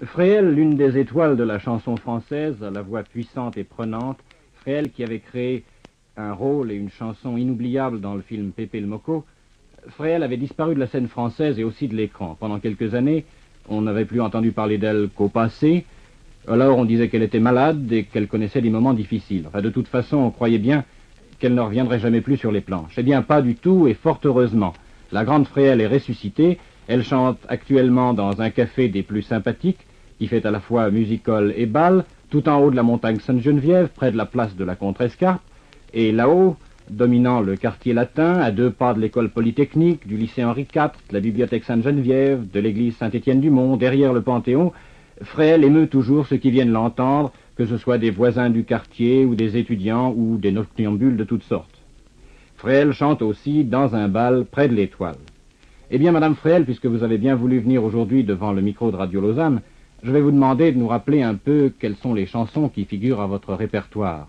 Fréhel, l'une des étoiles de la chanson française, à la voix puissante et prenante, Fréhel qui avait créé un rôle et une chanson inoubliables dans le film Pépé le Moco, Fréhel avait disparu de la scène française et aussi de l'écran. Pendant quelques années, on n'avait plus entendu parler d'elle qu'au passé. Alors on disait qu'elle était malade et qu'elle connaissait des moments difficiles. Enfin, de toute façon, on croyait bien qu'elle ne reviendrait jamais plus sur les planches. Eh bien, pas du tout, et fort heureusement. La grande Fréhel est ressuscitée. Elle chante actuellement dans un café des plus sympathiques, qui fait à la fois music-hall et bal, tout en haut de la montagne Sainte-Geneviève, près de la place de la Contrescarpe, et là-haut, dominant le quartier latin, à 2 pas de l'école polytechnique, du lycée Henri IV, de la bibliothèque Sainte-Geneviève, de l'église Saint-Étienne-du-Mont, derrière le Panthéon, Fréhel émeut toujours ceux qui viennent l'entendre, que ce soit des voisins du quartier, ou des étudiants, ou des noctambules de toutes sortes. Fréhel chante aussi dans un bal près de l'Étoile. Eh bien, Madame Fréhel, puisque vous avez bien voulu venir aujourd'hui devant le micro de Radio Lausanne, je vais vous demander de nous rappeler un peu quelles sont les chansons qui figurent à votre répertoire.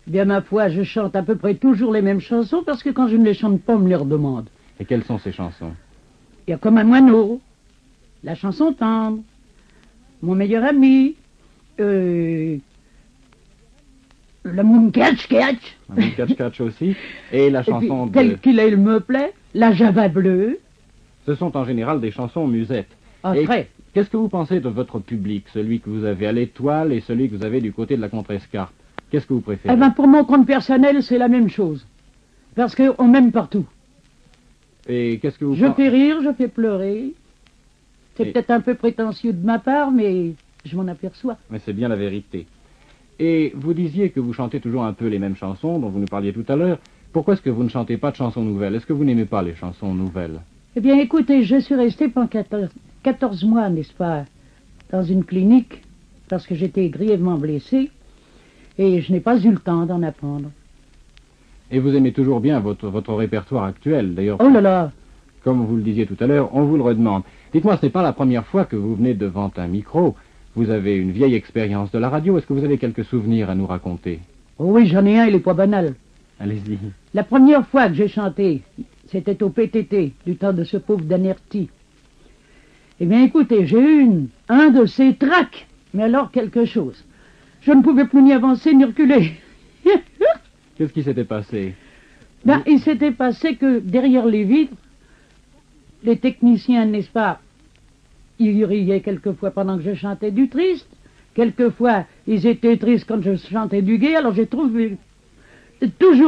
Bien, ma foi, je chante à peu près toujours les mêmes chansons parce que quand je ne les chante pas, on me les redemande. Et quelles sont ces chansons? Il y a Comme un moineau, la chanson tendre, Mon meilleur ami, la Moon Catch Catch. La Moon Catch Catch aussi. Et la chanson Tel qu'il est, il me plaît, la Java bleue. Ce sont en général des chansons musettes. Ah, et très. Qu'est-ce que vous pensez de votre public, celui que vous avez à l'Étoile et celui que vous avez du côté de la Contrescarpe? Qu'est-ce que vous préférez? Eh ben, pour mon compte personnel, c'est la même chose. Parce qu'on m'aime partout. Et qu'est-ce que vous Je fais rire, je fais pleurer. C'est peut-être un peu prétentieux de ma part, mais je m'en aperçois. Mais c'est bien la vérité. Et vous disiez que vous chantez toujours un peu les mêmes chansons dont vous nous parliez tout à l'heure. Pourquoi est-ce que vous ne chantez pas de chansons nouvelles? Est-ce que vous n'aimez pas les chansons nouvelles? Eh bien, écoutez, je suis restée pendant 14 mois, n'est-ce pas, dans une clinique, parce que j'étais grièvement blessée, et je n'ai pas eu le temps d'en apprendre. Et vous aimez toujours bien votre répertoire actuel, d'ailleurs. Oh là là! Comme vous le disiez tout à l'heure, on vous le redemande. Dites-moi, ce n'est pas la première fois que vous venez devant un micro. Vous avez une vieille expérience de la radio. Est-ce que vous avez quelques souvenirs à nous raconter? Oh oui, j'en ai un, il est pas banal. Allez-y. La première fois que j'ai chanté, c'était au PTT, du temps de ce pauvre Danerty. Eh bien, écoutez, j'ai eu un de ces tracts, mais alors quelque chose. Je ne pouvais plus ni avancer ni reculer. Qu'est-ce qui s'était passé? Ben, il s'était passé que derrière les vitres, les techniciens, n'est-ce pas, ils riaient quelquefois pendant que je chantais du triste. Quelquefois, ils étaient tristes quand je chantais du gai. Alors j'ai toujours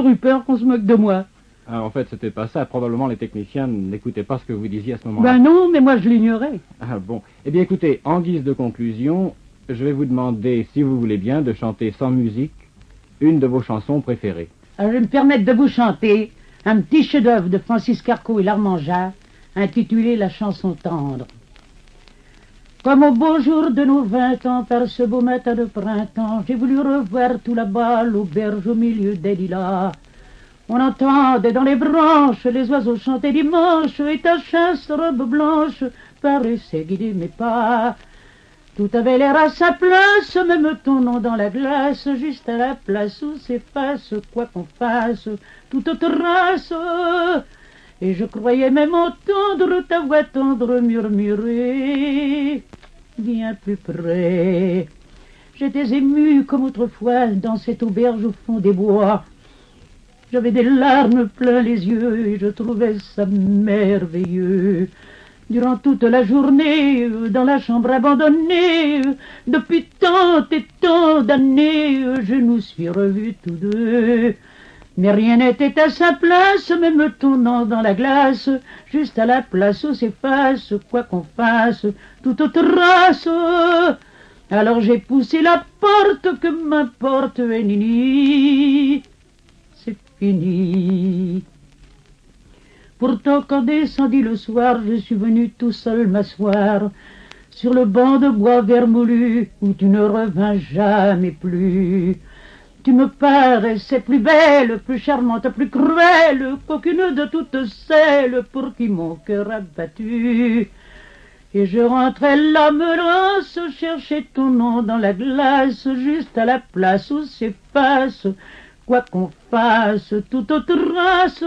eu peur qu'on se moque de moi. Ah, en fait, c'était pas ça. Probablement, les techniciens n'écoutaient pas ce que vous disiez à ce moment-là. Ben non, mais moi je l'ignorais. Ah bon. Eh bien, écoutez, en guise de conclusion, je vais vous demander, si vous voulez bien, de chanter sans musique une de vos chansons préférées. Alors, je vais me permettre de vous chanter un petit chef-d'œuvre de Francis Carco et l'Armangeat, intitulé La chanson tendre. Comme au beau jour de nos 20 ans, par ce beau matin de printemps, j'ai voulu revoir tout là-bas l'auberge au milieu des lilas. On entendait dans les branches les oiseaux chanter dimanche, et ta chaste robe blanche paraissait guider mes pas. Tout avait l'air à sa place, même ton nom dans la glace, juste à la place où s'efface, quoi qu'on fasse, toute trace. Et je croyais même entendre ta voix tendre murmurer, bien plus près. J'étais ému comme autrefois dans cette auberge au fond des bois. J'avais des larmes plein les yeux et je trouvais ça merveilleux. Durant toute la journée, dans la chambre abandonnée, depuis tant et tant d'années, je nous suis revus tous deux. Mais rien n'était à sa place, même tournant dans la glace, juste à la place où s'efface, quoi qu'on fasse, toute trace. Alors j'ai poussé la porte, que m'importe, Nini, c'est fini. Pourtant, quand descendit le soir, je suis venu tout seul m'asseoir sur le banc de bois vermoulu où tu ne revins jamais plus. Tu me paraissais plus belle, plus charmante, plus cruelle qu'aucune de toutes celles pour qui mon cœur a battu. Et je rentrais l'âme lasse, chercher ton nom dans la glace, juste à la place où s'efface, quoi qu'on fasse, toute trace.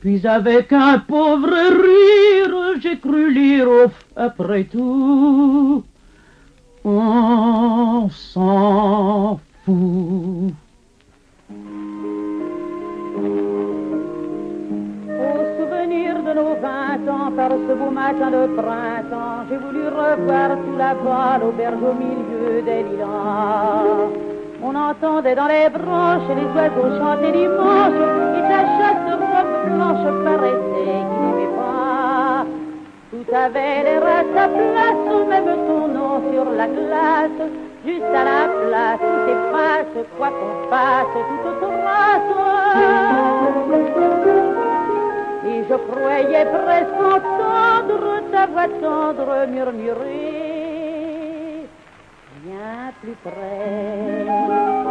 Puis avec un pauvre rire, j'ai cru lire après tout, on s'en fout. Au souvenir de nos 20 ans, par ce beau matin de printemps, j'ai voulu revoir tout là-bas l'auberge au milieu des lilas. On entendait dans les branches les oiseaux chanter dimanche, et sa chatte robe blanche paraissait qu'il n'aimait pas. Tout avait l'air à sa place, même son nom sur la glace, juste à la place où s'efface, quoi qu'on fasse, toute trace. Et je croyais presque entendre ta voix tendre murmurer, viens plus près.